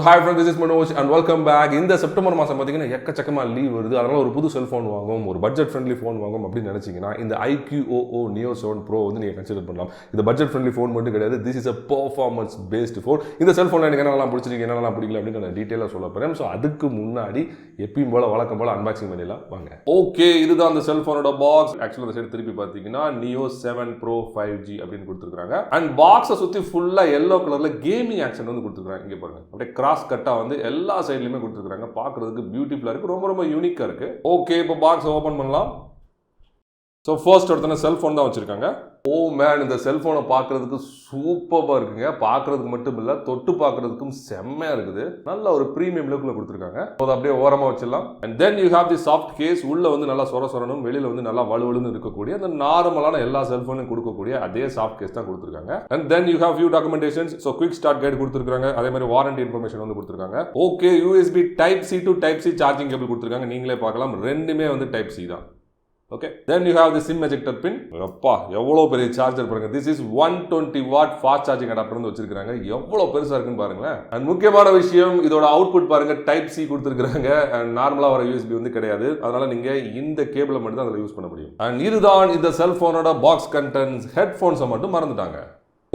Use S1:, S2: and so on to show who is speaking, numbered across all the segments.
S1: Hi friends, this is Manoj and welcome back. இந்த September மாதம் பார்த்தீங்கன்னா எக்கச்சக்கமா லீவ் வருது. அதனால ஒரு புது செல்ஃபோன் வாங்கும், ஒரு பட்ஜெட் ஃப்ரெண்ட்லி ஃபோன் வாங்கும் அப்படின்னு நினைச்சீங்கன்னா இந்த IQOO Neo 7 Pro வந்து நீங்கள் கன்சிடர் பண்ணலாம். இது பட்ஜெட் ஃப்ரெண்ட்லி ஃபோன் மட்டும் கிடையாது, this is a performance based phone. இந்த செல்ஃபோனில் எனக்கு என்னெல்லாம் பிடிச்சிருக்கு என்னெல்லாம் பிடிக்கல அப்படின்னு நான் டீட்டெயிலாக சொல்ல போகிறேன். ஸோ அதுக்கு முன்னாடி எப்பயும் போல வழக்கம் போல அன்பாக்சிங் பண்ணிடலாம் வாங்க. ஓகே, இதுதான் அந்த செல்ஃபோனோட பாக்ஸ். ஆக்சுவலாக அந்த சைடு திருப்பி பார்த்தீங்கன்னா Neo 7 Pro 5G அப்படின்னு கொடுத்துருக்காங்க. அண்ட் பாக்ஸை சுற்றி ஃபுல்லாக எல்லோ கலரில் கேமிங் ஆக்ஷன் வந்து கொடுத்துருக்காங்க. இங்கே பாருங்க, அப்படியே கிராஸ் கட்டா வந்து எல்லா சைட்லயுமே கொடுத்துருக்காங்க. பார்க்கிறதுக்கு பியூட்டிஃபுல்லா இருக்கு, ரொம்ப ரொம்ப யூனிக்கா இருக்கு. ஓகே, இப்போ பாக்ஸ் ஓபன் பண்ணலாம். ஸோ ஃபர்ஸ்ட் ஒருத்தன செல்ஃபோன் தான் வச்சிருக்காங்க. ஓ மேன், இந்த செல்ஃபோனை பார்க்கறதுக்கு சூப்பராக இருக்குங்க. பார்க்கறதுக்கு மட்டும் இல்லை, தொட்டு பார்க்கறதுக்கும் செம்மையா இருக்குது. நல்ல ஒரு ப்ரீமியம் லுக்ல கொடுத்துருக்காங்க. அதை அப்படியே ஓரமாக வச்சிடலாம். And then you have the soft case. உள்ள வந்து நல்லா சொரணும், வெளியில வந்து நல்லா வலுவலுன்னு இருக்கக்கூடிய அந்த நார்மலான எல்லா செல்ஃபோனும் கொடுக்கக்கூடிய அதே சாஃப்ட் கேஸ் தான் கொடுத்துருக்காங்க. And then you have few documentations. So quick start guide கொடுத்துருக்காங்க. அதே மாதிரி வாரண்டி இன்ஃபர்மேஷன் வந்து கொடுத்துருக்காங்க. Okay, USB Type-C to Type-C charging cable கொடுத்துருக்காங்க. நீங்களே பார்க்கலாம், ரெண்டுமே வந்து Type-C தான். Okay, then you have the SIM ejector pin. அப்பா, எவ்வளோ பெரிய சார்ஜர் பாருங்க. this is 120 watt fast charging adapter வந்து வச்சிருக்காங்க. எவ்வளோ பெருசா இருக்குன்னு பாருங்களேன். அண்ட் முக்கியமான விஷயம், இதோட அவுட்புட் பாருங்க, Type-C கொடுத்துருக்காங்க. அண்ட் நார்மலா வர USB வந்து கிடையாது. அதனால நீங்க இந்த கேபிளை மட்டும் தான் அதில் யூஸ் பண்ண முடியும். அண்ட் இதுதான் இந்த செல்போனோட பாக்ஸ் கண்டென்ட்ஸ். ஹெட்ஃபோன்ஸை மட்டும் மறந்துட்டாங்க.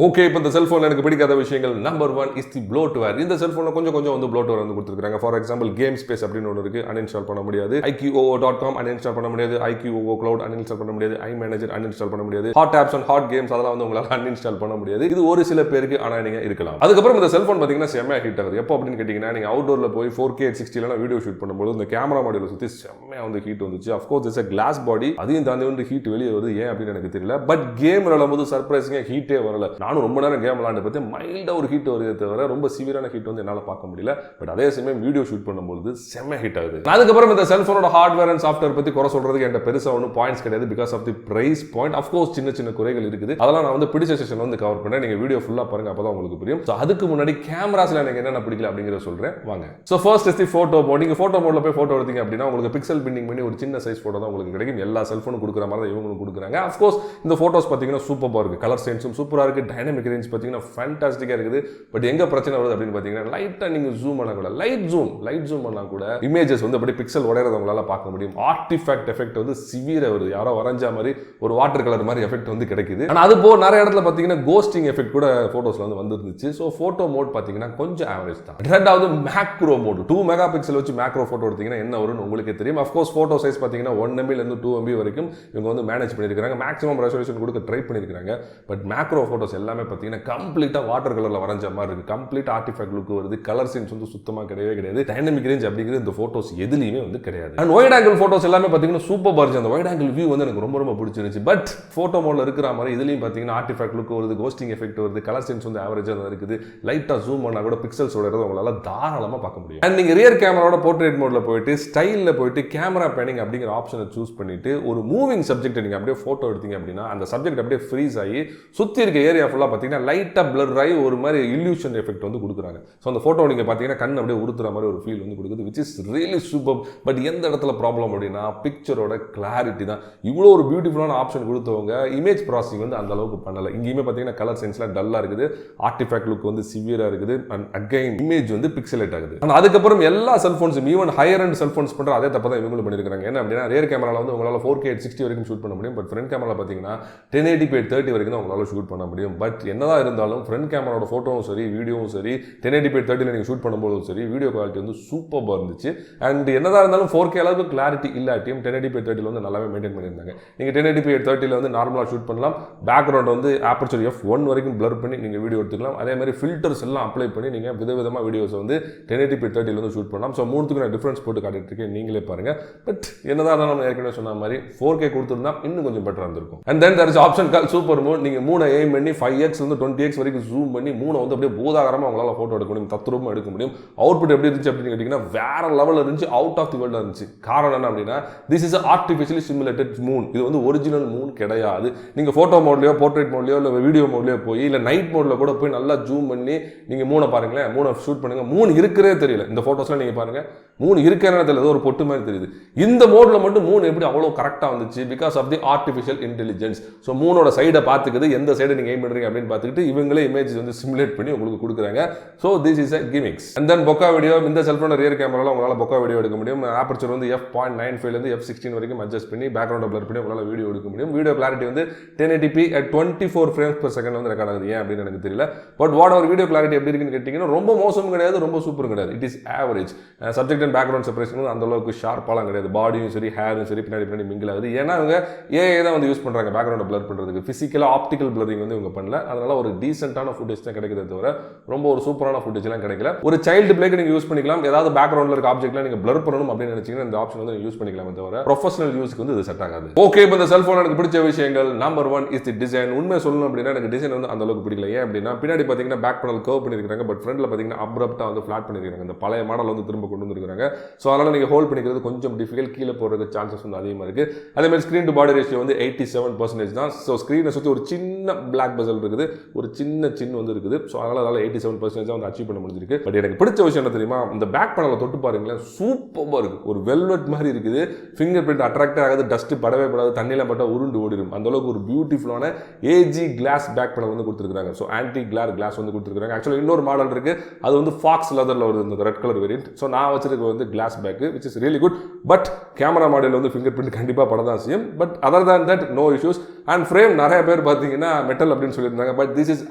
S1: ஓகே, இப்போ இந்த செல்ஃபோனில் எனக்கு பிடிக்காத விஷயங்கள் நம்பர் 1 இஸ் தி ப்ளோட்வேர். இந்த செல்ஃபோனில் கொஞ்சம் வந்து ப்ளோட்வேர் வந்து கொடுத்துருக்காங்க. ஃபார் எக்ஸாம்பிள் கேம் ஸ்பேஸ் அப்படின்னு ஒன்று இருக்குது, அன்இன்ஸ்டால் பண்ண முடியாது. IQOO.com அன்இன்ஸ்டால் பண்ண முடியாது. IQOO Cloud அன்இன்ஸ்டால் பண்ண முடியாது. ஐமேனேஜர் அன்இன்ஸ்டால் பண்ண முடியாது. Hot apps and hot games அதெல்லாம் வந்து உங்களால் அன்இன்ஸ்டால் பண்ண முடியாது. இது ஒரு சில பேருக்கு ஆனால் நீங்கள் இருக்கலாம். அதுக்கப்புறம் இந்த செல்ஃபோன் பார்த்தீங்கன்னா செம்மையாக ஹீட் ஆகுது. எப்போ அப்படின்னு கேட்டிங்கன்னா, நீங்கள் அவுட்டோரில் போய் 4K 60 வீடியோ ஷூட் பண்ணும்போது இந்த கேமரா மாடியில் சுற்றி செம்மையாக வந்து ஹீட் வந்துச்சு. அஃப்கோர்ஸ் இட்ஸ் அ கிளாஸ் பாடி, அதையும் தாண்டி வந்து ஹீட் வெளியே வருது. ஏன் அப்படின்னு எனக்கு தெரியல. பட் கேம் விளையாடும்போது சர்ப்ரைசிங்காக ஹீட்டே வரல. நானும் ரொம்ப நேரம் கேம் பத்தி மைல்டா ஒரு ஹீட் வருதே தவிர ரொம்ப சிவியரான ஹீட் வந்து என்னால பார்க்க முடியல. பட் அதே சமயம் வீடியோ ஷூட் பண்ணும்போது செம்ம ஹீட் ஆகுது. அதுக்கப்புறம் இந்த செல்போனோட ஹார்ட்வேர் அண்ட் சாஃப்ட்வேர் பத்தி குறை சொல்றதுக்கு என்கிட்ட பெருசா ஒன்றும் பாயிண்ட்ஸ் கிடையாது. Because of the price point. Of course சின்ன சின்ன குறைகள் இருக்குது. அதெல்லாம் நான் வந்து பிடிச்ச செஷன் வந்து கவர் பண்ணேன். நீங்க வீடியோ ஃபுல்லா பாருங்க, அப்பதான் உங்களுக்கு புரியும். ஸோ அதுக்கு முன்னாடி கேமராஸ்ல எனக்கு என்னென்ன பிடிக்கல அப்படிங்கிறத சொல்றேன் வாங்க. So first is the photo mode. நீங்க போட்டோ மோட்ல போய் போட்டோ எடுத்தீங்க அப்படின்னா உங்களுக்கு பிக்சல் பின்னிங் பண்ணி ஒரு சின்ன சைஸ் போட்டோ தான் உங்களுக்கு கிடைக்கும். எல்லா செல்போனும் கொடுக்குற மாதிரி தான் இவங்களும் கொடுக்குறாங்க. அஃப்கோர்ஸ் இந்த போட்டோஸ் பார்த்தீங்கன்னா சூப்பராக இருக்கு. கலர் சென்ஸும் சூப்பராக இருக்கு. டைனமிக் ரேஞ்ச் பார்த்தீங்கன்னா ஃபேண்டாஸ்டிக்கா இருக்குது. பட் எங்க பிரச்சனை வருது அப்படின்னு பாத்தீங்கன்னா, லைட்டா நீங்க ஜூம் பண்ணா கூட, லைட் ஜூம் பண்ணா கூட இமேஜஸ் வந்து அப்படியே பிக்சல் உடையறத உங்களால பார்க்க முடியும். ஆர்டிஃபேக்ட் எஃபெக்ட் வந்து சிவியரா வருது. யாரோ வரைஞ்ச மாதிரி ஒரு வாட்டர் கலர் மாதிரி எஃபெக்ட் வந்து கிடைக்குது. ஆனா அது போக நிறைய இடத்துல பாத்தீங்கன்னா கோஸ்டிங் எஃபெக்ட் கூட போட்டோஸ்ல வந்து வந்துருந்துச்சு. ஸோ போட்டோ மோட் பாத்தீங்கன்னா கொஞ்சம் ஆவரேஜ் தான். ரெண்டாவது மேக்ரோ மோட். 2 மெகா பிக்சல் வச்சு மேக்ரோ போட்டோ எடுத்தீங்கன்னா என்ன வரும்னு உங்களுக்கே தெரியும். அஃப்கோர்ஸ் போட்டோ சைஸ் பாத்தீங்கன்னா 1 MB ல இருந்து 2 MB வரைக்கும் இவங்க வந்து மேனேஜ் பண்ணிருக்காங்க. மேக்ஸிமம் ரெசல்யூஷன் கொடுக்க ட்ரை பண்ணிருக்காங்க. பட் மேக்ரோ போட்டோஸ் எல்லாமே பாத்தீங்கன்னா கம்ப்ளீட்டா வாட்டர் கலர்ல வரைஞ்ச மாதிரி இருக்கு. கம்ப்ளீட் ஆர்டிஃபேக்ட் லுக் வருது. கலர் சீன்ஸ் வந்து சுத்தமா கிடையாது. டைனமிக் ரேஞ்ச் அப்படிங்கிறது இந்த போட்டோஸ் எதுலயுமே வந்து கிடையாது. அண்ட் வைட் ஆங்கிள் போட்டோஸ் எல்லாமே பாத்தீங்கன்னா சூப்பர் இருந்துச்சு. அந்த வைட் ஆங்கிள் வியூ வந்து எனக்கு ரொம்ப பிடிச்சிருந்துச்சு. பட் போட்டோ மோட்ல இருக்கிற மாதிரி இதுலயும் பாத்தீங்கன்னா ஆர்டிஃபேக்ட் லுக் வருது, கோஸ்டிங் எஃபெக்ட் வருது, கலர் சீன்ஸ் வந்து ஆவரேஜா தான் இருக்குது. லைட்டா ஜூம் பண்ணா கூட பிக்சல்ஸ் ஓடுறத உங்களால தாராளமா பார்க்க முடியும். அண்ட் நீங்க ரியர் கேமராவோட போர்ட்ரேட் மோட்ல போயிட்டு ஸ்டைல்ல போயிட்டு கேமரா பேனிங் அப்படிங்கிற ஆப்ஷனை சூஸ் பண்ணிட்டு ஒரு மூவிங் சப்ஜெக்ட் நீங்க அப்படியே போட்டோ எடுத்தீங்க அப்படின்னா அந்த சப்ஜெக்ட் அப்படியே ஃப்ரீஸ் ஆகி சுத்தி இருக்க ஏரியா ஃபுல்லா பாத்தீங்கன்னா லைட்டா பிளர் ஆகி ஒரு மாதிரி இல்யூஷன் எஃபெக்ட் வந்து கொடுக்குறாங்க. ஸோ அந்த ஃபோட்டோ நீங்கள் பார்த்தீங்கன்னா கண் அப்படியே உறுத்துற மாதிரி ஒரு ஃபீல் வந்து கொடுக்குது, which is really super. But எந்த இடத்துல ப்ராப்ளம் அப்படின்னா பிக்சரோட கிளாரிட்டி தான். இவ்வளோ ஒரு பியூட்டிஃபுல்லான ஆப்ஷன் கொடுத்தவங்க இமேஜ் ப்ராசஸிங் வந்து அந்த அளவுக்கு பண்ணலை. இங்கேயுமே பார்த்தீங்கன்னா கலர் சென்ஸ்லாம் டல்லாக இருக்குது, ஆர்டிஃபேக்ட் லுக் வந்து சிவியராக இருக்குது, அண்ட் அகைன் இமேஜ் வந்து பிக்சலேட் ஆகுது. ஆனால் அதுக்கப்புறம் எல்லா செல்ஃபோன்ஸும் ஈவன் ஹையர் அண்ட் செல்ஃபோன்ஸ் பண்ணுற அதே தப்பு தான் இவங்களும் பண்ணியிருக்காங்க. என்ன அப்படின்னா ரியர் கேமராவில் வந்து உங்களால் 4K 60 வரைக்கும் ஷூட் பண்ண முடியும். பட் ஃப்ரண்ட் கேமரா பார்த்தீங்கன்னா 1080p 30 வரைக்கும் தான் உங்களால் ஷூட் பண்ண முடியும். பட் என்னதான் இருந்தாலும் ஃப்ரண்ட் கேமராவோட ஃபோட்டோவும் சரி வீடியோவும் சரி 1080p 30 நீங்கள் ஷூட் பண்ணும்போதும் சரி வீடியோ குவாலிட்டி வந்து சூப்பராக இருந்துச்சு. அண்ட் என்னதான் இருந்தாலும் 4K அளவுக்கு கிளாரிட்டி இல்லாட்டியும் 1080p 30 வந்து நல்லாவே மெயின்டைன் பண்ணியிருந்தாங்க. நீங்கள் 1080p 30 வந்து நார்மலாக ஷூட் பண்ணலாம். பேக்ரவுண்ட் வந்து ஆப்பர்ச்சர் f1 வரைக்கும் பிளர் பண்ணி நீங்கள் வீடியோ எடுத்துக்கலாம். அதே மாதிரி ஃபில்டர்ஸ் எல்லாம் அப்ளை பண்ணி நீங்கள் விதவிதமாக வீடியோஸ் வந்து 1080p 30 வந்து ஷூட் பண்ணலாம். ஸோ மூணுத்துக்கு நான் டிஃபரன்ஸ் போட்டு காட்டிட்டு இருக்கேன், நீங்களே பாருங்க. பட் என்னதான் இருந்தாலும் நம்ம ஏற்கனவே சொன்ன மாதிரி 4K கொடுத்துருந்தா இன்னும் கொஞ்சம் பெட்டராக இருந்திருக்கும். And then there is option call super mode. நீங்கள் 3 எய்ம் பண்ணி 5x வந்து 20x வரைக்கும் ஜூம் பண்ணி 3 வந்து அப்படியே பூதாகரமாக உங்களால் ஃபோட்டோ எடுக்க முடியும், தத்ரூபமாக எடுக்க முடியும். அவுட்புட் எப்படி இருந்துச்சு அப்படின்னு கேட்டிங்கன்னா வேற லெவலில் இருந்துச்சு, அவுட் ஆஃப் தி வேர்ல்டாக இருந்துச்சு. காரணம் என்ன அப்படின்னா this is artificially simulated Moon. இது வந்து ஒரிஜினல் மூன் கிடையாது. நீங்கள் ஃபோட்டோ மோட்லையோ போர்ட்ரேட் மோட்லையோ இல்லை வீடியோ மோட்லையோ போய் இல்லை நைட் மோட்ல கூட போய் நல்லா ஜூம் பண்ணி நீங்கள் மூணை பாருங்களேன், மூணை ஷூட் பண்ணுங்க, மூணு இருக்கிறதே தெரியல. இந்த ஃபோட்டோஸ்லாம் நீங்கள் பாருங்கள், மூணு இருக்கிற நேரத்தில் ஏதோ ஒரு பொட்டு மாதிரி தெரியுது. இந்த மோட்ல மட்டும் மூணு எப்படி அவ்வளோ கரெக்டாக வந்துச்சு? Because of the artificial intelligence. So மூணோட சைடை பார்த்துக்குது, எந்த சைடை நீங்கள் எய்ம் பண்ணுறீங்க அப்படின்னு பார்த்துக்கிட்டு இவங்களே இமேஜ் வந்து சிமுலேட் பண்ணி உங்களுக்கு கொடுக்குறாங்க. So this is a gimmicks. And then bokeh video. இந்த செல்ஃபோன் ரியர் கேமராவில் உங்களால் பொக்கா வீடியோ எடுக்க முடியும். ஆப்பர்ச்சர் வந்து f.95 f16 வரைக்கும் அட்ஜஸ்ட் பண்ணி பேக்ரவுண்ட் பிளர் பண்ணி உங்களால் வீடியோ எடுக்க முடியும். வீடியோ கிளாரிட்டி வந்து 1080p at 24 frames per second வந்து ரெக்கார்ட் ஆகுது. ஏன் அப்படின்னு எனக்கு தெரியல. But what our video clarity எப்படி இருக்குன்னு கேட்டிங்கன்னா ரொம்ப மோசமும் கிடையாது, ரொம்ப சூப்பரும் கிடையாது. It is average. Subject and background separation அந்த அளவுக்கு ஷார்ப்பாலாம் கிடையாது. பாடியும் சரி, ஹேரும் சரி, பின்னாடி மிங்கிள் ஆகுது. ஏன்னா அவங்க ஏஐ தான் வந்து யூஸ் பண்ணுறாங்க பேக்ரவுண்ட் பிளர் பண்ணுறதுக்கு. ஃபிசிக்கலாக ஆப்டிக்கல் பிளரிங் வந்து இவங்க பண்ணல. அதனால ஒரு டீசென்ட்டான ஃபுட்டேஜ் தான் கிடைக்கிறத தவிர ரொம்ப ஒரு சூப்பரான ஃபுட்டேஜ்லாம் கிடைக்கல. ஒரு சைல்டு பிளேக்கு நீங்கள் யூஸ் பண்ணிக்கலாம். ஏதாவது பேக்ரவுண்டில் இருக்க ஆப்ஜெக்ட்லாம் நீங்கள் பிளர் பண்ணணும் அப்படின்னு நினைச்சீங்கன்னா இந்த ஆப்ஷன் வந்து யூஸ் பண்ணிக்கலாம். தவிர ப்ரொஃபஷனல் யூஸ்க்கு வந்து இது செட் ஆகாது. ஓகே, இப்போ இந்த செல்ஃபோன் எனக்கு பிடிச்ச விஷயங்கள் நம்பர் 1 இஸ் தி டிசைன். உண்மை சொல்லணும் அப்படின்னா எனக்கு டிசைன் வந்து அந்த அளவுக்கு பிடிக்கல. ஏன் அப்படின்னா பின்னாடி பார்த்தீங்கன்னா பேக் பேனல் கர்வ் பண்ணியிருக்காங்க. பட் ஃப்ரண்ட்ல பார்த்தீங்கன்னா அப்ரப்டாக வந்து ஃபிளாட் பண்ணியிருக்காங்க. இந்த பழைய மாடல் வந்து திரும்ப கொண்டு வந்துருக்காங்க. ஸோ அதனால் நீங்கள் ஹோல்ட் பண்ணிக்கிறது கொஞ்சம் டிஃபிகல்ட். கீழே போகிறதுக்கு சான்சஸ் வந்து அதிகமாக இருக்குது. அதே மாதிரி ஸ்க்ரீன் டு பாடி ரேஷியோ வந்து 87% தான். ஸோ ஸ்க்ரீனை சுற்றி ஒரு சின்ன பிளாக் பசல் இருக்குது, ஒரு சின்ன வந்து இருக்குது. ஸோ அதனால் 87% வந்து அச்சீவ் பண்ண முடிஞ்சிருக்கு. பட் எனக்கு பிடிச்ச விஷயம் என்ன தெரியுமா? இந்த பேக் பேனலை தொட்டு பாருங்களேன், சூப்பராக இருக்குது. ஒரு வெல்வெட் மாதிரி இருக்குது. ஃபிங்கர் பிரிண்ட் அட்ராக்ட் ஆகாது, டஸ்ட் படவே படாது, தண்ணியில் பட்டா உருண்டு ஓடிடும். அந்த அளவுக்கு ஒரு பியூட்டிஃபுல்லான ஏஜி கிளாஸ் பேக் பேனல் வந்து கொடுத்துருக்காங்க. ஸோ ஆன்டி கிளார் கிளாஸ் வந்து கொடுத்துருக்காங்க. ஆக்சுவலி இன்னொரு மாடல் இருக்குது, அது வந்து ஃபாக்ஸ் லெதரில் வருது, இந்த ரெட் கலர் வேரியன்ட். ஸோ நான் வச்சிருக்க வந்து glass back which is really good. But camera model வந்து ஃபிங்கர் பிரிண்ட் கண்டிப்பாக பட தான் செய்யும். But other than that no issues. And frame நிறைய பேர் பார்த்தீங்கன்னா மெட்டல் அப்படின்னு சொல்லியிருந்தாங்க. But this is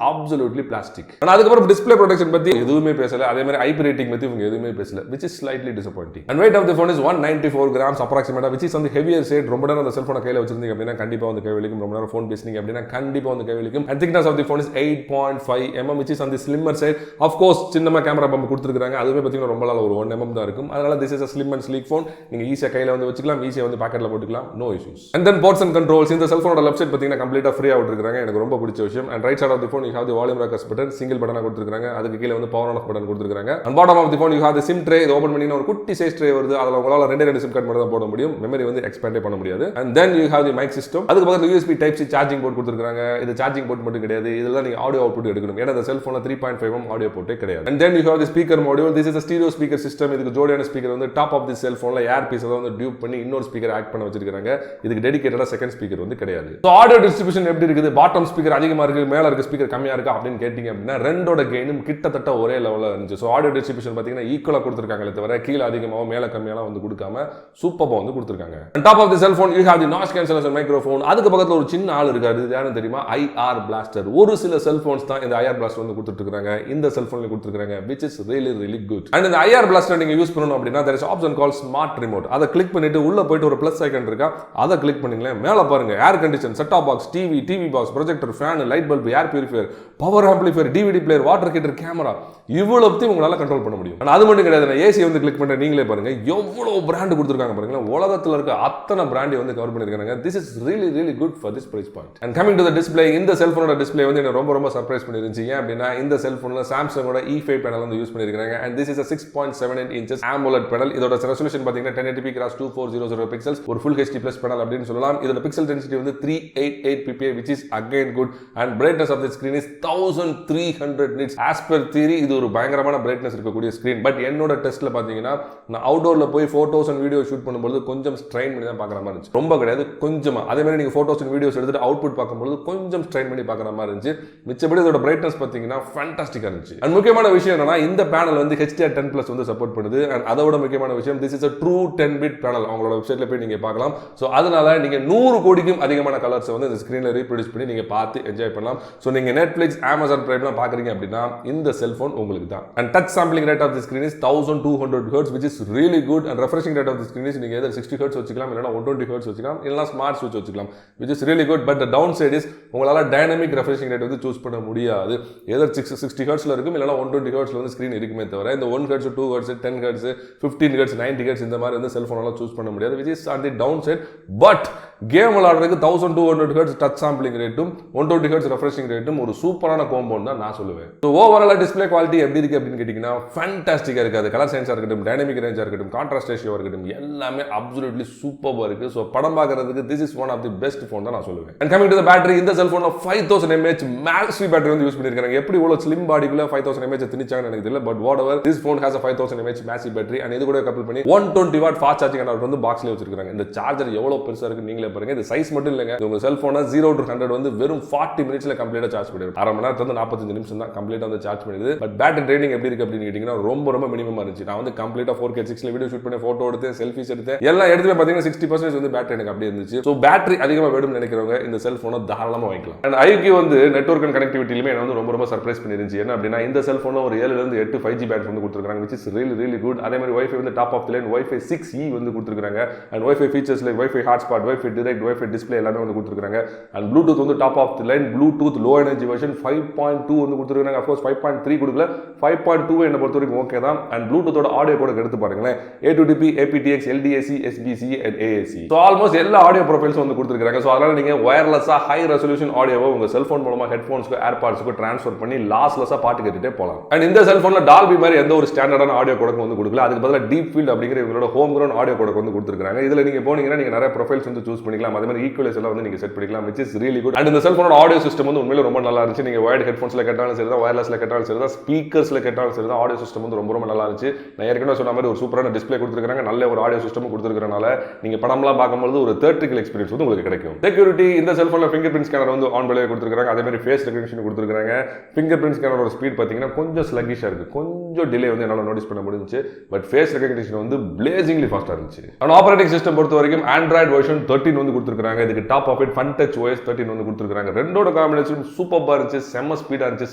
S1: absolutely plastic. ஆனால் அதுக்கப்புறம் டிஸ்பிளே ப்ரொடெக்ஷன் பற்றி எதுவுமே பேசல. அதே மாதிரி ஐபி ரேட்டிங் பற்றி இவங்க எதுவுமே பேசல, which is slightly disappointing. And weight of the phone is 194 grams approximately, which is on the heavier side. ரொம்ப நேரம் அந்த செல்போனை கையில் வச்சிருந்தீங்க அப்படின்னா கண்டிப்பாக வந்து கை வலிக்கும். ரொம்ப நேரம் ஃபோன் பேசுனீங்க அப்படின்னா கண்டிப்பாக வந்து கை வலிக்கும். And thickness of the phone is 8.5 mm, which is on the slimmer side. Of course சின்னமாக கேமரா பம்ப் கொடுத்துருக்காங்க. அதுவே பார்த்தீங்கன்னா ரொம்ப நாள் ஒரு 1 mm தான் இருக்கும். அதனால this is a slim and sleek phone. நீங்கள் ஈஸியாக கையில் வந்து வச்சுக்கலாம், ஈஸியாக வந்து பாக்கெட்டில் போட்டுக்கலாம், no issues. And then ports and controls. இந்த செல்போனோட லெஃப்ட் சைட் பார்த்தீங்கன்னா கம்ப்ளீட்டாக ஃப்ரீயாக விட்டுருக்காங்க. எனக்கு ரொம்ப பிடிச்ச விஷயம். And right side of the phone you have the volume rockers button, single பட்டனாக கொடுத்துருக்காங்க. அதுக்கு கீழே வந்து பவர் ஆன் ஆஃப் பட்டன் கொடுத்துருக்காங்க. And bottom of the phone you have the SIM tray. இது ஓபன் பண்ணீங்கன்னா ஒரு குட்டி சைஸ் ட்ரே வருது. அதில் உங்களால் ரெண்டு சிம் கார்டு மட்டும் தான் போட முடியும். மெமரி வந்து எக்ஸ்பேண்டே பண்ண முடியாது. And then you have the mic system. அதுக்கு பக்கத்தில் USB Type C charging port கொடுத்துருக்காங்க. இது சார்ஜிங் போர்ட் மட்டும் கிடையாது, இதெல்லாம் நீங்கள் ஆடியோ அவுட்புட் எடுக்கணும். ஏன்னா இந்த செல்போனில் 3.5 mm ஆடியோ போர்ட்டே கிடையாது. And then you have the speaker module. This is a stereo speaker system. இதுக்கு ஜோடியான ஸ்பீக்கர் வந்து டாப் ஆஃப் தி செல்போனில் ஏர் பீஸ் வந்து டியூப் பண்ணி இன்னொரு ஸ்பீக்கர் ஆட் பண்ண வச்சிருக்காங்க. இதுக்கு டெடிகேட்டடாக செகண்ட் ஸ்பீக்கர் வந்து கிடையாது. ஸோ ஆடியோ டிஸ்ட்ரிபியூஷன் எப்படி இருக்குது? பாட்டம் ஸ்பீக்கர் அதிகமாக இருக்குது, மேலே இருக்க ஸ்பீக்கர் கம்மியாக இருக்குது அப்படின்னு கேட்டிங்க அப்படின்னா ரெண்டோட கெயினும் கிட்டத்தட்ட ஒரே லெவலில் இருந்துச்சு. ஸோ ஆடியோ டிஸ்ட்ரிபியூஷன் பார்த்தீங்கன்னா ஈக்குவலாக கொடுத்துருக்காங்களே தவிர கீழே அதிகமாக மேலே கம்மியாக வந்து கொடுக்காம சூப்பராக வந்து கொடுத்துருக்காங்க. Top of the cellphone you have the noise cancellation microphone. அதுக்கு பக்கத்தில் ஒரு சின்ன ஆள் இருக்காரு, இது யாரும் தெரியுமா? IR plaster. ஒரு சில செல்போன்ஸ் தான் இந்த IR பிளாஸ்டர் வந்து கொடுத்துருக்காங்க. இந்த செல்போன்ல கொடுத்துருக்காங்க, which is really really good. And இந்த IR பிளாஸ்டர் நீங்க யூஸ் பண்ணனும் அப்படினா there is option called smart remote. அதை கிளிக் பண்ணிட்டு உள்ள போயிட்டு ஒரு பிளஸ் ஐகான் இருக்கா, அதை கிளிக் பண்ணீங்களே மேல பாருங்க air condition, set top box, TV box, projector, fan, light bulb, air purifier, power amplifier, DVD player, water heater, camera, இவ்வளவுத்தையும் உங்களால கண்ட்ரோல் பண்ண முடியும். அது மட்டும் கிடையாது, நான் ஏசி வந்து கிளிக் பண்ண நீங்களே பாருங்க எவ்வளவு பிராண்ட் கொடுத்திருக்காங்க பாருங்க. உலகத்துல இருக்க அத்தனை பிராண்ட் வந்து கவர் பண்ணிருக்காங்க. This is really really good for this price point. And coming to the display, இந்த செல்போனோட டிஸ்ப்ளே வந்து என்ன ரொம்ப சர்ப்ரைஸ் பண்ணிருந்துச்சு. ஏன் அப்படின்னா இந்த செல்போன்ல சாம்சங்கோட E5 பேனல் வந்து யூஸ் பண்ணிருக்காங்க. And this is a 6.78 inches AMOLED panel. இதோட ரெசல்யூஷன் பாத்தீங்கன்னா 1080p x 2400 pixels, ஒரு full HD plus பேனல் அப்படின்னு சொல்லலாம். இதோட பிக்சல் டென்சிட்டி வந்து 388 ppi, which is again good. And brightness of the screen is 1300 nits. As per theory இது ஒரு பயங்கரமான பிரைட்னஸ் இருக்கக்கூடிய ஸ்கிரீன். பட் என்னோட டெஸ்ட்ல பாத்தீங்கன்னா நான் அவுட்டோர்ல போய் போட்டோஸ் அண்ட் வீடியோ ஷூட் பண்ணும்போது கொஞ்சம் ஸ்ட்ரெயின் பண்ணி தான் பார்க்குற மாதிரி இருந்துச்சு. ரொம்ப கிடையாது, கொஞ்சமா. அதே மாதிரி நீங்க போட்டோஸ் அண்ட் வீடியோஸ் எடுத்துட்டு அவுட்புட் பார்க்கும்போது கொஞ்சம் ஸ்ட்ரெயின் பண்ணி பார்க்குற மாதிரி இருந்துச்சு. மிச்சபடி இதோட பிரைட்னஸ் பார்த்தீங்கன்னா ஃபேண்டாஸ்டிக்கா இருந்துச்சு. அண்ட் முக்கியமான விஷயம் என்னன்னா இந்த பேனல் வந்து HDR10+ வந்து சப்போர்ட் பண்ணுது. அண்ட் அதோட முக்கியமான விஷயம் this is a true 10-bit panel. அவங்களோட வெப்சைட்ல போய் நீங்க பார்க்கலாம். ஸோ அதனால நீங்க 100 கோடிக்கும் அதிகமான கலர்ஸ் வந்து இந்த ஸ்கிரீன்ல ரீப்ரொடியூஸ் பண்ணி நீங்க பார்த்து என்ஜாய் பண்ணலாம். ஸோ நீங்க Netflix, Amazon Primeலாம் பார்க்குறீங்க அப்படின்னா இந்த செல்போன் உங்களுக்கு தான். And touch sampling rate of the screen is 1200 Hz, which is really good. And refreshing rate of the screen is நீங்க either 60 Hz வச்சுக்கலாம், இல்லனா 120 Hz வச்சுக்கலாம், இல்லனா ஸ்மார்ட் ஸ்விட்ச் வச்சுக்கலாம், which is really good. But the downside is உங்களால dynamic refreshing rate வந்து choose பண்ண முடியாது. either 60 Hz ல இருக்கும், இல்லனா 120 Hz ல வந்து ஸ்கிரீன் இருக்குமே தவிர இந்த 1 Hz, 2 Hz, 10 Hz, 15 Hz, 90 Hz இந்த மாதிரி வந்து செல்போனால சூஸ் பண்ண முடியாது, which is on the downside. But game விளையாடுறதுக்கு 1200 ஹெர்ட்ஸ் டச் சாம்பிளிங் ரேட்டும் 120 ஹெர்ட்ஸ் ரெஃப்ரெஷிங் ரேட்டும் ஒரு சூப்பரான காம்பவுண்ட் தான் நான் சொல்லுவேன். ஸோ ஓவரால் டிஸ்பிளே குவாலிட்டி எப்படி இருக்கு அப்படின்னு கேட்டிங்கன்னா ஃபேண்டாஸ்டிக்காக இருக்குது. அது கலர் சயின்ஸாக இருக்கட்டும், டைனமிக் ரேஞ்சாக இருக்கட்டும், கான்ட்ராஸ்ட் ரேஷியோவாக இருக்கட்டும், எல்லாமே அப்சல்யூட்லி சூப்பராக இருக்குது. ஸோ படம் பார்க்கறதுக்கு this is one of the best phone தான் நான் சொல்லுவேன். And coming to the battery, இந்த செல்ஃபோனில் 5000 mAh மேக்ஸி பேட்டரி வந்து யூஸ் பண்ணியிருக்காங்க. எப்படி இவ்வளோ ஸ்லிம் பாடிக்குள்ள 5000 mAh திணிச்சாங்கன்னு எனக்கு தெரியல. But what ever, this phone has 5000 mAh maxi battery. And இது கூட கப்பல் பண்ணி 120 வாட் ஃபாஸ்ட் சார்ஜிங் அடாப்டர் வந்து பாக்ஸ்லேயே வச்சிருக்காங்க. இந்த சார்ஜர் எவ்வளோ பெருசாக இருக்கு நீங்களே பாருங்க. இது சைஸ் மட்டும் இல்லைங்க, உங்க செல்போனை 0 to 100 வந்து வெறும் 40 மினிட்ஸ்ல கம்ப்ளீட்டா சார்ஜ் பண்ணிடும். அரை மணி நேரத்துல 45 நிமிஷம் தான் கம்ப்ளீட்டா வந்து சார்ஜ் பண்ணிடுது. பட் பேட்டரி ட்ரைனிங் எப்படி இருக்கு அப்படின்னு கேட்டீங்கன்னா ரொம்ப மினிமமா இருந்துச்சு. நான் வந்து கம்ப்ளீட்டா 4K 60 வீடியோ ஷூட் பண்ணி போட்டோ எடுத்து செல்ஃபிஸ் எடுத்து எல்லா இடத்துலயும் பாத்தீங்கன்னா 60% வந்து பேட்டரி எனக்கு அப்படியே இருந்துச்சு. ஸோ பேட்டரி அதிகமா வேணும்னு நினைக்கிறவங்க இந்த செல்போனை தாராளமா வாங்கிக்கலாம். அண்ட் IQOO வந்து நெட்வொர்க் அண்ட் கனெக்டிவிட்டிலுமே என்ன வந்து ரொம்ப சர்ப்ரைஸ் பண்ணிருந்துச்சு. என்ன அப்படின்னா இந்த செல்போன்ல ஒரு 7 ல 8 5G பேண்ட்ஸ் வந்து கொடுத்துருக்காங்க, which is really good. அதே மாதிரி Wi-Fi வந்து top of the line Wi-Fi 6E வந்து கொடுத்துருக்காங்க. And Wi-Fi features like Wi-Fi hotspot, Wi-Fi direct, Wi-Fi display எல்லாமே வந்து கொடுத்துருக்காங்க. அண்ட் ப்ளூடூத் வந்து top of the line bluetooth low energy version 5.2 வந்து கொடுத்துருக்காங்க. அஃப்கோர்ஸ் 5.3 கொடுக்கல, 5.2 என்ன பொறுத்த வரைக்கும் ஓகே தான். அண்ட் ப்ளூடூத்தோட ஆடியோ கூட எடுத்து பாருங்களேன், A2DP, APTX, LDAC, SBC and AAC. So almost எல்லா ஆடியோ ப்ரொஃபைல்ஸ் வந்து கொடுத்துருக்காங்க. ஸோ அதனால நீங்க வயர்லெஸ்ஸா ஹை ரெசல்யூஷன் ஆடியோவை உங்க செல்போன் மூலமா ஹெட்ஃபோன்ஸ்க்கு ஏர்பாட்ஸ்க்கு ட்ரான்ஸ்ஃபர் பண்ணி லாஸ்லெஸ்ஸா பாட்டு கேட்டுட்டே போகலாம். அண்ட் இந்த செல்போன்ல டால்பி மாதிரி எந்த ஒரு ஸ்டாண்டர்டான ஆடியோ கோடக் வந்து கொடுக்கல. அதுக்கு பதிலாக டீப் ஃபீல்ட் அப்படிங்கிற இவங்களோட ஹோம் கிரவுண்ட் ஆடியோ கோடக் வந்து கொடுத்துருக்காங்க. இதுல நீங்க போனீங்கன்னா நீங்க நிறைய ப்ரொஃபைல்ஸ் வந்து சூஸ் பண்ணிக்கலாம். அதே மாதிரி ஈக்குவலைஸ் எல்லாம் வந்து நீங்க செட் பண்ணிக்கலாம், which is really good. And இந்த செல்போனோட ஆடியோ சிஸ்டம் வந்து உண்மையிலே ரொம்ப நல்லா இருந்துச்சு. நீங்க வயர்ட் ஹெட்ஃபோன்ஸ்ல கேட்டாலும் சரி தான், வயர்லெஸ்ல கேட்டாலும் சரி தான், ஸ்பீக்கர்ஸ்ல கேட்டாலும் சரி தான், ஆடியோ சிஸ்டம் வந்து ரொம்ப நல்லா இருந்துச்சு. நான் ஏற்கனவே சொன்ன மாதிரி ஒரு சூப்பரான டிஸ்பிளே கொடுத்துருக்காங்க, நல்ல ஒரு ஆடியோ சிஸ்டமும் கொடுத்துருக்கனால நீங்க படம்லாம் பார்க்கும்போது ஒரு theatrical எக்ஸ்பீரியன்ஸ் வந்து உங்களுக்கு கிடைக்கும். செக்யூரிட்டி, இந்த செல்போன்ல ஃபிங்கர் பிரிண்ட் ஸ்கேனர் வந்து ஆன் பண்ணி கொடுத்துருக்காங்க. அதே மாதிரி ஃபேஸ் ரெகக்னிஷன் கொடுத்துருக்காங்க. ஃபிங்கர் பிரிண்ட் ஸ்கேனரோட ஸ்பீட் பார்த்தீங்கன்னா கொஞ்சம் ஸ்லக்கிஷா இருக்கு, கொஞ்சம் டிலே வந்து என்னால் நோட்டீஸ் பண்ண முடிஞ்சுச்சு. பட் ஃபேஸ் ரெகக்னிஷன் வந்து பிளேசிங்லி ஃபாஸ்டா இருந்துச்சு. அண்ட் ஆப்பரேட்டிங் சிஸ்டம் பொறுத்த வரைக்கும் ஆண்ட்ராய்டு வெர்ஷன் 13 வந்து கொடுத்துருக்காங்க. இதுக்கு top of it fun touch OS 13 வந்து கொடுத்துருக்காங்க. ரெண்டோட காம்பினேஷன் சூப்பரா இருந்துச்சு, செம்ம ஸ்பீடா இருந்துச்சு,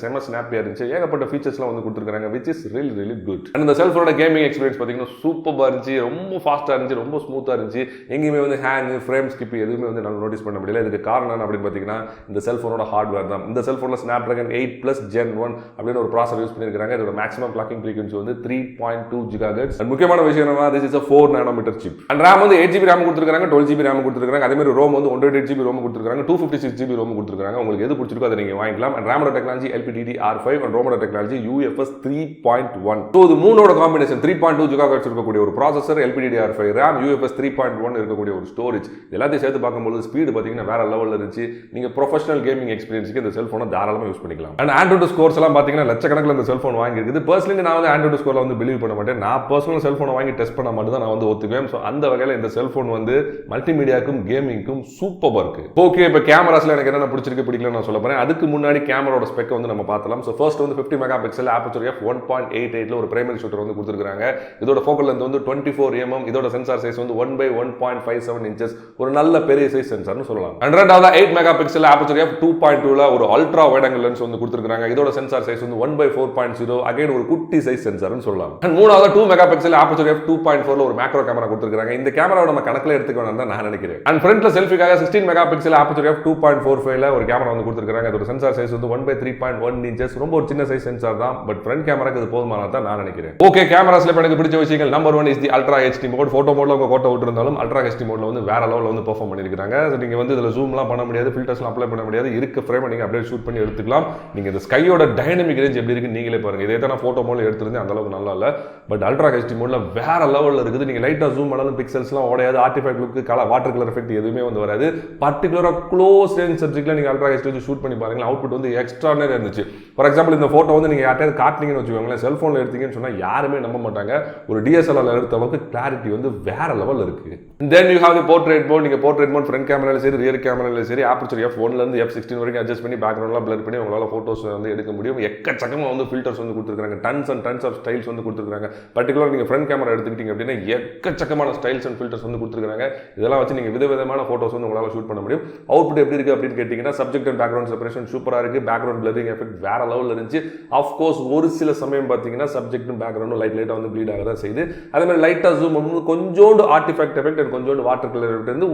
S1: செம்ம ஸ்னாப்பியா இருந்துச்சு. ஏகப்பட்ட ஃபீச்சர்ஸ்லாம் வந்து கொடுத்துருக்காங்க, which is really good. And இந்த செல்போனோட கேமிங் எக்ஸ்பீரியன்ஸ் பார்த்தீங்கன்னா சூப்பரா இருந்துச்சு, ரொம்ப ஃபாஸ்டா இருந்துச்சு, ரொம்ப ஸ்மூத்தா இருந்துச்சு. எங்கேயுமே வந்து ஹேங், ஃப்ரேம் ஸ்கிப் எதுவுமே வந்து நான் நோட்டீஸ் பண்ண முடியல. இதுக்கு காரணம் என்ன அப்படின்னு பார்த்தீங்கன்னா இந்த செல்போனோட ஹார்ட்வேர் தான். இந்த செல்போனில் Snapdragon 8+ Gen 1 அப்படின்னு ஒரு ப்ராசஸர் யூஸ் பண்ணியிருக்காங்க. இதோட மேக்ஸிமம் கிளாக்கிங் ஃப்ரீக்வன்சி வந்து 3.2 GHz. அண்ட் முக்கியமான விஷயம் என்னன்னா this is a 4 nanometer chip. And RAM வந்து 8GB RAM கொடுத்துருக்காங்க, 12GB RAM கொடுத்துருக்காங்க. அதே மாதிரி ROM வந்து 128GB ROM கொடுத்துருக்காங்க, 256GB ROM கொடுத்துருக்காங்க. உங்களுக்கு எது பிடிச்சிருக்கோ அதை நீங்க வாங்கிக்கலாம். And RAM technology LPDDR5 and ROM technology UFS 3.1. So இது மூணோட காம்பினேஷன் 3.2 GHz இருக்கக்கூடிய ஒரு ப்ராசஸர், LPDDR5 RAM, UFS 3.1 இருக்கக்கூடிய ஒரு ஸ்டோரேஜ், எல்லாத்தையும் சேர்த்து பார்க்கும்போது ஸ்பீடு பார்த்தீங்கன்னா வேற லெவலில் இருந்துச்சு. நீங்க ப்ரொஃபஷனல் கேமிங் எக்ஸ்பீரியன்ஸ்க்கு இந்த செல்போனை தாராளமாக யூஸ் பண்ணிக்கலாம். அண்ட் ஆண்ட்ராய்டு ஸ்கோர்ஸ் எல்லாம் பார்த்தீங்கன்னா லட்சக்கணக்கில் இந்த செல்போன் வாங்கியிருக்குது. பர்சனலி நான் வந்து ஆண்ட்ராய்டு ஸ்கோரில் வந்து பிலீவ் பண்ண மாட்டேன். நான் பர்சனல் செல்போனை வாங்கி டெஸ்ட் பண்ண மட்டும் தான் நான் வந்து ஒத்துக்குவேன். ஸோ அந்த வகையில் இந்த செல்போன் வந்து மல்டிமீடியாக்கும் கேமிங்க்கும் சூப்பராக இருக்கு. ஓகே, இப்போ கேமராஸ்ல எனக்கு என்னென்ன பிடிச்சிருக்கு பிடிக்கல நான் சொல்ல போறேன். அதுக்கு முன்னாடி கேமராவோட ஸ்பெக் வந்து நம்ம பார்த்தலாம். ஸோ ஃபர்ஸ்ட் வந்து 50 மெகா பிக்சல் ஆப்பர்ச்சர் f1.88 ஒரு பிரைமரி ஷூட்டர் வந்து கொடுத்துருக்காங்க. இதோட ஃபோக்கல் லென்த் வந்து 24 mm. இதோட சென்சார் சைஸ் வந்து 1/1.57 inches, ஒரு நல்ல பெரிய சைஸ் சென்சார்னு சொல்லலாம். ரெண்டாவது 8 மெகா பிக்சல் ஆப்பர்ச்சர் f2.2 ஒரு அல்ட்ரா வைட் ஆங்கிள் லென்ஸ் வந்து கொடுத்துருக்காங்க. இதோட சென்சார் சைஸ் வந்து 1/4.0, அகைன் ஒரு குட்டி சைஸ் சென்சார்னு சொல்லலாம். மூணாவது 2 மெகா பிக்சல் ஆப்பர்ச்சர் f2.4 ஒரு மேக்ரோ கேமரா கொடுத்துருக்காங்க. இந்த கேமரா நம்ம கணக்கில் எடுத்துக்க வேண்டாம் தான் நான் நினைக்கிறேன். அண்ட் ஃப்ரண்ட்ல செல்ஃபிக்காக 16 மெகா பிக்சல் ஆப்பர்ச்சர் f2.45 ஒரு கேமரா வந்து கொடுத்துருக்காங்க. இதோட சென்சார் சைஸ் வந்து 1/3.1 inches, ரொம்ப ஒரு சின்ன சைஸ் சென்சார் தான். பட் ஃப்ரண்ட் கேமராக்கு இது போதுமானதா தான் நான் நினைக்கிறேன். ஓகே, கேமராஸ்ல எனக்கு பிடிச்ச விஷயங்கள் number 1 is the ultra HD mode. Photo மோட்ல உங்க போட்டோ விட்டுருந்தாலும் அல்ட்ரா HD மோட்ல வந்து வேற லெவல்ல வந்து பெர்ஃபார்ம் பண்ணிருக்காங்க. நீங்க வந்து இதுல ஜூம்லாம் பண்ண முடியாது, ஃபில்டர்ஸ்லாம் அப்ளை பண்ண முடியாது, இருக்க ஃப்ரேம் நீங்க அப்படியே ஷூட் பண்ணி எடுத்துக்கலாம். நீங்க இந்த ஸ்கையோட டைனமிக் ரேஞ்ச் எப்படி இருக்கு நீங்களே பாருங்க. இதே தான் நான் போட்டோ மோட்ல எடுத்துருந்தேன், அந்த அளவுக்கு நல்லா இல்ல. பட் அல்ட்ரா HD மோட்ல வேற லெவல்ல இருக்குது. நீங்க லைட்டா ஜூம் பண்ணாலும் பிக்சல்ஸ்லாம் ஓடையாது, artifact look, water colour effect எதுவுமே வந்து வராது. பர்టిక్యులரா க்ளோஸ் ரேஞ்ச் சப்ஜெக்ட்ல நீங்க அல்ட்ரா HD வச்சு ஷூட் பண்ணி பாருங்க, அவுட்புட் வந்து எக்ஸ்ட்ரானரியா இருந்துச்சு. ஃபார் எக்ஸாம்பிள் இந்த போட்டோ வந்து நீங்க யார்ட்டையாவது காட்டுனீங்கன்னு வச்சுக்கோங்களேன், செல்போன்ல எடுத்தீங்கன்னு சொன்னா யாருமே நம்ப மாட்டாங்க. ஒரு DSLR எடுத்த அளவுக்கு கிளாரிட்டி வந்து வேற லெவல் இருக்கு. Then you have the portrait mode. நீங்க போர்ட்ரேட் மோட் ஃப்ரண்ட் கேமரால சரி, ரியர் கேமரால சரி, ஆப்பர்ச்சர் f1 ல இருந்து f16 வரைக்கும் அட்ஜஸ்ட் பண்ணி பேக்ரவுண்ட்லாம் பிளர் பண்ணி உங்களால போட்டோஸ் வந்து எடுக்க முடியும். எக்கச்சக்கமா வந்து ஃபில்டர்ஸ் வந்து கொடுத்துருக்காங்க, tons and tons of styles வந்து கொடுத்துருக்காங்க. பர்టిక్యులரா நீங்க ஃப்ரண்ட் கேமரா எடுத்துக்கிட்டீங்க அப்படின்னா எக்கச்சக்கமான ஸ்டைல்ஸ் அண்ட் ஃபில்டர்ஸ் வந்து கொடுத்துருக்காங்க. இதெல்லாம் வச்சு நீங்க விதவிதமான போட்டோஸ் வந்து உங்களால ஷூட் பண்ண முடியும். அவுட்புட் எப்படி இருக்கு அப்படின்னு கேட்டீங்கன்னா சப்ஜெக்ட் அண்ட் பேக்ரவுண்ட் செப்பரேஷன் சூப்பரா இருக்கு. பேக்ரவுண்ட் பிளரிங் எஃபெக்ட் வேற லெவல்ல இருந்துச்சு. ஆஃப் கோர்ஸ் ஒரு சில சமயம் பார்த்தீங்கன்னா சப்ஜெக்ட்டும் பேக்ரவுண்டும் லைட்டா வந்து ப்ளீட் ஆக தான் செய்யுது. அதே மாதிரி லைட்டா ஜூம் பண்ணும்போது கொஞ்சோண்டு ஆர்டிஃபேக்ட் எஃபெக்ட் அண்ட் கொஞ்சோண்டு வாட்டர் கலர் எஃபெக்ட் வந்து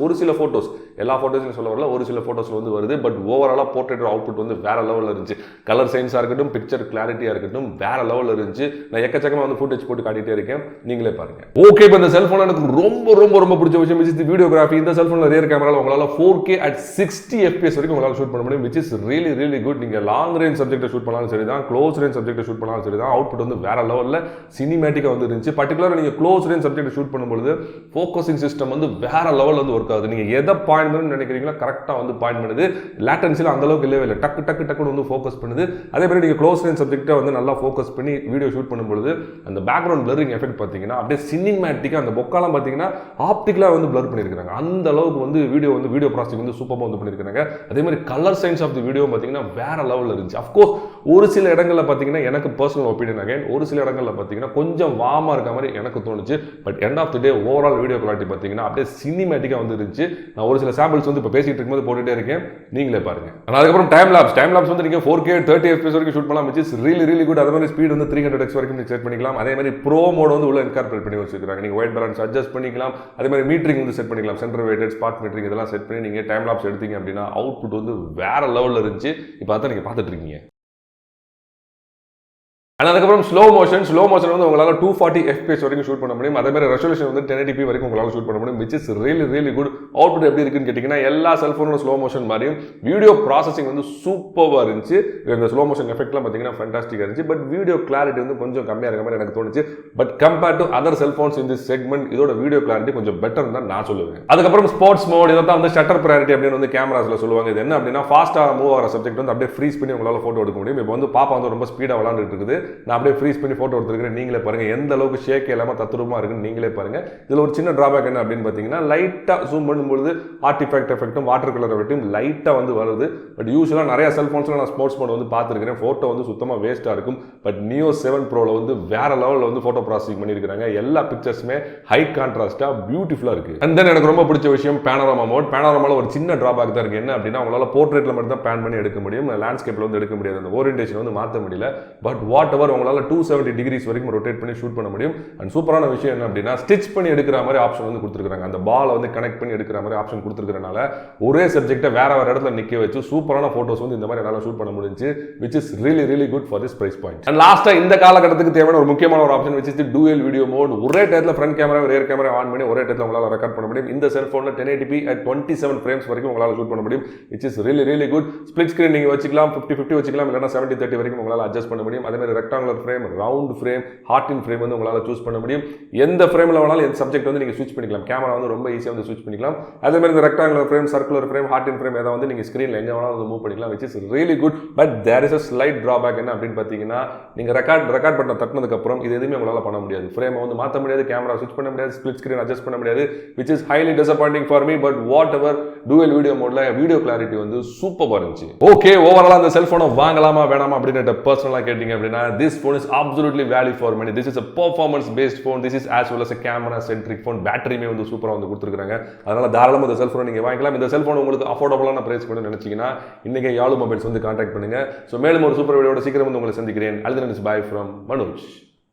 S1: ஒரு சில போட்டோஸ், எல்லா போட்டோஸையும் சொல்ல வரல, ஒரு சில போட்டோஸ்ல வந்து வருது. பட் ஓவராலா போர்ட்ரேட் அவுட்புட் வந்து வேற லெவல்ல இருந்துச்சு. கலர் சயின்ஸா இருக்கட்டும், பிக்சர் கிளாரிட்டியா இருக்கட்டும், வேற லெவல்ல இருந்துச்சு. நான் எக்கச்சக்கமா வந்து ஃபுட்டேஜ் போட்டு காட்டிட்டே இருக்கேன், நீங்களே பாருங்க. ஓகே, இப்போ இந்த செல்போன் எனக்கு ரொம்ப ரொம்ப ரொம்ப பிடிச்ச விஷயம் இந்த வீடியோ வீடியோகிராஃபி இந்த செல்ஃபோனில் ரியர் கேமராவில் உங்களால் 4K at 60 FPS வரைக்கும் உங்களால் ஷூட் பண்ண முடியும், which is really really good. நீங்கள் லாங் ரேஞ்ச் சப்ஜெக்ட்டை ஷூட் பண்ணாலும் சரி தான், க்ளோஸ் ரேஞ்ச் சப்ஜெக்ட்டை ஷூட் பண்ணாலும் சரி தான், அவுட்புட் வந்து வேற லெவலில் சினிமேட்டிக்காக வந்து இருந்துச்சு. பர்டிகுலராக நீங்கள் க்ளோஸ் ரேஞ்ச் சப்ஜெக்ட்டை ஷூட் பண்ணும்போது ஃபோக்கஸிங் சிஸ்டம் வந்து வேற லெவலில் வந்து ஒர்க் ஆகுது. நீங்கள் எதை பாயிண்ட் பண்ணணும்னு நினைக்கிறீங்களோ கரெக்டாக வந்து பாயிண்ட் பண்ணுது. லேட்டன்சியில் அந்த அளவுக்கு இல்லவே இல்லை, டக்கு டக்கு டக்குன்னு வந்து ஃபோக்கஸ் பண்ணுது. அதே மாதிரி நீங்கள் க்ளோஸ் ரேஞ்ச் சப்ஜெக்ட்டை வந்து நல்லா ஃபோக்கஸ் பண்ணி வீடியோ ஷூட் பண்ணும்போது அந்த பேக்ரவுண்ட் பிளரிங் எஃபெக்ட் பார்த்தீங்கன்னா அப்படியே சினிமேட்டிக்காக அந்த பொக்காலாம் பார்த்தீங்கன்னா ஆப்டிக்கலாக வந்து பிளர் பண்ணியிருக்காங்க. அந்த அளவுக்கு வந்து வீடியோ ப்ராசஸிங் வந்து சூப்பராக வந்து பண்ணியிருக்காங்க. அதே மாதிரி colour science of the video பார்த்தீங்கன்னா வேற லெவலில் இருந்துச்சு. அஃப்கோர்ஸ் ஒரு சில இடங்களில் பார்த்தீங்கன்னா எனக்கு பர்சனல் ஒப்பீனியன் அகைன் ஒரு சில இடங்களில் பார்த்தீங்கன்னா கொஞ்சம் வார்மாக இருக்க மாதிரி எனக்கு தோணுச்சு. But end of the day overall video quality பார்த்தீங்கன்னா அப்படியே சினிமேட்டிக்காக வந்து இருந்துச்சு. நான் ஒரு சில சாம்பிள்ஸ் வந்து இப்போ பேசிட்டு இருக்கும்போது போட்டுட்டே இருக்கேன், நீங்களே பாருங்க. அதுக்கப்புறம் டைம் லாப்ஸ் வந்து நீங்கள் 4K 30 FPS வரைக்கும் ஷூட் பண்ணலாம், which is really really good. அதே மாதிரி ஸ்பீட் வந்து 300x வரைக்கும் நீங்கள் செட் பண்ணிக்கலாம். அதே மாதிரி ப்ரோ மோட் வந்து உள்ள இன்கார்பரேட் பண்ணி வச்சிருக்காங்க. நீங்கள் ஒயிட் பேலன்ஸ் அட்ஜஸ்ட் பண்ணிக்கலாம். அதே மாதிரி மீட்டரிங் வந்து செட் பண்ணிக்கலாம், சென்டர் வெயிட்டட் ஸ்பாட் மீட்டரிங் இதெல்லாம் செட் பண்ணி நீங்கள் டைம் லாப்ஸ் எடுத்தீங்க அப்படின்னா அவுட்புட் வந்து வேற லெவலில் இருந்துச்சு. இப்போ அதான் நீங்கள் பார்த்துட்டு இருக்கீங்க. அதுக்கப்புறம் ஸ்லோ மோஷன் வந்து உங்களால் 240 FPS வரைக்கும் ஷூட் பண்ண முடியும். அதே மாதிரி ரெசல்யூஷன் வந்து 1080p வரைக்கும் உங்களால் ஷூட் பண்ண முடியும், which is really really good. Output எப்படி இருக்குன்னு கேட்டிங்கன்னா எல்லா செல்ஃபோனோட ஸ்லோ மோஷன் மாதிரியும் வீடியோ ப்ராசஸிங் வந்து சூப்பராக இருந்துச்சு. இந்த ஸ்லோ மோஷன் எஃபெக்ட்லாம் பார்த்தீங்கன்னா ஃபேண்டாஸ்டிக்காக இருந்துச்சு. பட் வீடியோ கிளாரிட்டி வந்து கொஞ்சம் கம்மியாக இருக்க மாதிரி எனக்கு தோணுச்சு. But compare to other cellphones in this segment இதோட வீடியோ கிளாரிட்டி கொஞ்சம் பெட்டர் தான் நான் சொல்லுவேன். அதுக்கப்புறம் ஸ்போர்ட்ஸ் மோட் இதை தான் வந்து ஷட்டர் ப்ரையாரிட்டி அப்படின்னு வந்து கேமராஸில் சொல்லுவாங்க. இது என்ன அப்படின்னா ஃபாஸ்ட்டாக மூவ் ஆகிற சப்ஜெக்ட் வந்து அப்படியே ஃப்ரீஸ் பண்ணி உங்களால் ஃபோட்டோ எடுக்க முடியும். இப்போ வந்து பாப்பா வந்து ரொம்ப ஸ்பீடாக விளாண்டுட்டு இருக்குது, நான் அப்படியே ஃப்ரீஸ் பண்ணி போட்டோ எடுத்துருக்கேன். நீங்களே பாருங்க எந்த அளவுக்கு ஷேக் இல்லாம தத்ரூபமா இருக்குன்னு நீங்களே பாருங்க. இதுல ஒரு சின்ன டிராபேக் என்ன அப்படின்னு பாத்தீங்கன்னா லைட்டா ஜூம் பண்ணும்போது ஆர்டிஃபேக்ட் எஃபெக்ட்டும் வாட்டர் கலர் எஃபெக்ட்டும் லைட்டா வந்து வருது. பட் யூஸ்வலா நிறைய செல்போன்ஸ்ல நான் ஸ்போர்ட்ஸ் மோட் வந்து பார்த்துருக்கேன், போட்டோ வந்து சுத்தமா வேஸ்டா இருக்கும். பட் நியோ 7 ப்ரோல வந்து வேற லெவலில் வந்து போட்டோ ப்ராசஸிங் பண்ணியிருக்காங்க. எல்லா பிக்சர்ஸுமே ஹை கான்ட்ராஸ்டா பியூட்டிஃபுல்லா இருக்கு. அண்ட் தென் எனக்கு ரொம்ப பிடிச்ச விஷயம் பேனோராமா மோட். பேனோராமால ஒரு சின்ன டிராபேக் தான் இருக்கு. என்ன அப்படின்னா உங்களால போர்ட்ரேட்ல மட்டும் தான் பேன் பண்ணி எடுக்க முடியும், லேண்ட்ஸ்கேப்ல வந்து எடுக்க முடியாது, அந்த ஓரியன்டேஷன் வந்து மாற்ற முடியல. பட் வாட் எவர் உங்களால 270 டிகிரிஸ் வரைக்கும் ரொட்டேட் பண்ணி ஷூட் பண்ண முடியும். அண்ட் சூப்பரான விஷயம் என்ன அப்படின்னா ஸ்டிச் பண்ணி எடுக்கிற மாதிரி ஆப்ஷன் வந்து கொடுத்துருக்காங்க. அந்த பாலை வந்து கனெக்ட் பண்ணி எடுக்கிற மாதிரி ஆப்ஷன் கொடுத்துருக்கறனால ஒரே சப்ஜெக்ட்டை வேற இடத்துல நிக்க வச்சு சூப்பரான போட்டோஸ் வந்து இந்த மாதிரி என்னால ஷூட் பண்ண முடிஞ்சு, which is really really good for this price point. And லாஸ்டா இந்த காலகட்டத்துக்கு தேவையான ஒரு முக்கியமான ஒரு option which is the dual video mode. ஒரே டயத்துல front camera rear camera on பண்ணி ஒரே டயத்துல உங்களால ரெக்கார்ட் பண்ண முடியும். இந்த செல்போன்ல 1080p at 27 frames வரைக்கும் உங்களால ஷூட் பண்ண முடியும், which is really really good. Split screen நீங்க வச்சுக்கலாம், 50-50 வச்சுக்கலாம், இல்லனா 70-30 வரைக்கும் உங்களால அட்ஜஸ்ட் பண்ண முடியும். அதே மாதிரி rectangular frame, round frame, heart in frame வந்து உங்களால சூஸ் பண்ண முடியும். எந்த ஃப்ரேம்ல வேணாலும் எந்த சப்ஜெக்ட் வந்து நீங்க ஸ்விட்ச் பண்ணிக்கலாம். கேமரா வந்து ரொம்ப ஈஸியா வந்து ஸ்விட்ச் பண்ணிக்கலாம். அதே மாதிரி இந்த rectangular frame, circular frame, heart in frame ஏதாவது வந்து நீங்க ஸ்கிரீன்ல எங்க வேணாலும் வந்து மூவ் பண்ணிக்கலாம், which is really good. But there is a slight drawback என்ன அப்படின்னு பாத்தீங்கன்னா நீங்க ரெக்கார்ட் பட்டனை தட்டினதுக்கு அப்புறம் இது எதுவுமே உங்களால பண்ண முடியாது. ஃப்ரேமை வந்து மாற்ற முடியாது, கேமரா ஸ்விட்ச் பண்ண முடியாது, ஸ்பிளிட் ஸ்கிரீன் அட்ஜஸ்ட் பண்ண முடியாது, which is highly disappointing for me. But whatever dual video modeல வீடியோ கிளாரிட்டி வந்து சூப்பரா இருந்துச்சு. ஓகே, ஓவராலா அந்த செல்போனை வாங்கலாமா வேணாமா அப்படின்னு பர்சனலா கேட்டீங்க அப்படின்னா this phone is absolutely value for money. This is a performance based phone. This is as well as a camera centric phone. பேட்டரியுமே வந்து சூப்பரா வந்து கொடுத்துருக்காங்க. அதனால தாராளமா இந்த செல்போனை நீங்க வாங்கிக்கலாம். இந்த செல்போன் உங்களுக்கு அஃபோர்டபுளான பிரைஸ் பண்ணி நினைச்சீங்கன்னா இன்னைக்கு YALU மொபைல்ஸ் வந்து கான்டாக்ட் பண்ணுங்க. ஸோ மேலும் ஒரு சூப்பர் வீடியோட சீக்கிரம் வந்து உங்களை சந்திக்கிறேன். அல்தின் இஸ் பை ஃப்ரம் மனோஜ்.